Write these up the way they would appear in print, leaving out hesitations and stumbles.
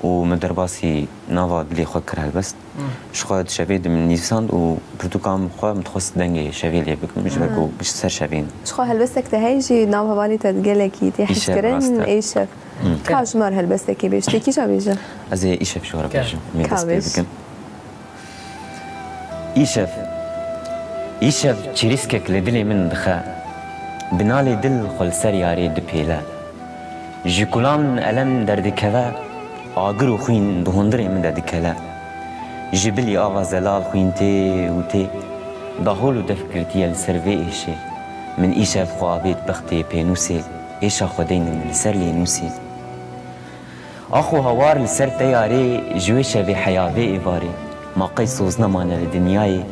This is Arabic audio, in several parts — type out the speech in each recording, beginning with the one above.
ومدرباسي نافا دلي خو كره البست شخوات شفيد من نيسان وبرتقال خو متخصص دنجي شفيل بكم مش بكو مش سر شفين شخو هلبستك تهيجي نافا بالي تتقلكي تحسكرن ايشف كاش مر هلبستك بيش تكي شو بيجا ازي ايشف شو ربيجم كاش ايشف تشيريسكك لدلي من دخا بنالي دل خل سر ياري دبيلا جيكولان ألم دردكلا آگر خوين دهندري من دردكلا جبلي آوا زلال خوين تي وتي دهولو دفكرتي السرفي إيشي من إيشا بخوابيت بختي بينوسي إيشا خدين من لسر لي نوسي أخو هوار لسر تياري جويشا في حياة في إيفاري ما قيسوزنا مانا لدنياي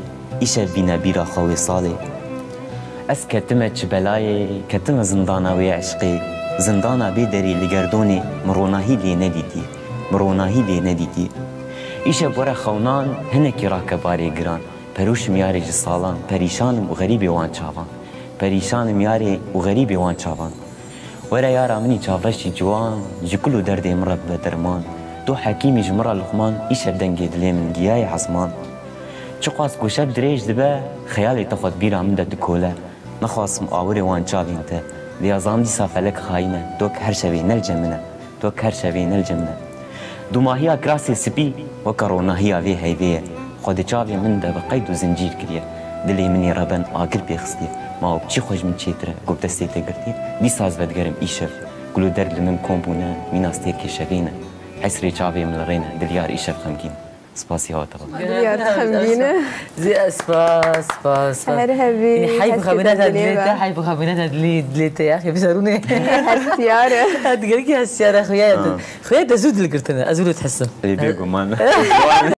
إيشا بينا بيرا خوي صالي أس كتمت بلاي كتم زندانا ويعشقي زندانا بيدري لجردوني مروناهي لي نديتي مروناهي لي نديتي إيش برا خونان هنك راكباري جران پروش مياري جسالان پريشان وغريبي وان چاوان پريشان مياري وغريبي وان چاوان ورا يارا مني چاوشي جوان جكلو درد مرب بدرمان تو حكيمي جمرا لقمان إيش دنجي دلي من جياي عزمان چقاس گوشت دريج دبا خيالي تفت بيرا من دكولا نخواس مقاوري وان چاوين ته ليازام دي سافلك خاينة دوك هر شوي نلجمنا دوك هر شوي نلجمنا دوما هي كراسي سبي وكورونا هي في هيفيه خود چاوي من ده بقيد وزنجير كريه دلي مني ربن آگر بيخستي ما هو بچي خوش من چيتره قوب دستي تقرتي دي ساز بدگرم إيشف قلو درد من كومبونا ميناستي كشفينا حسري چاوي من الرينا دليار إيشف خمكين سباسي هوا طبعا دليار خمكينة زي سباس هرهبي حيب خمينات دليتا حيب خمينات دليتا يا أخي بيسألوني هالسيارة هتقولي هالسيارة خويا تزود اللي قلت أنا أزود تحسن اللي بيقوا معنا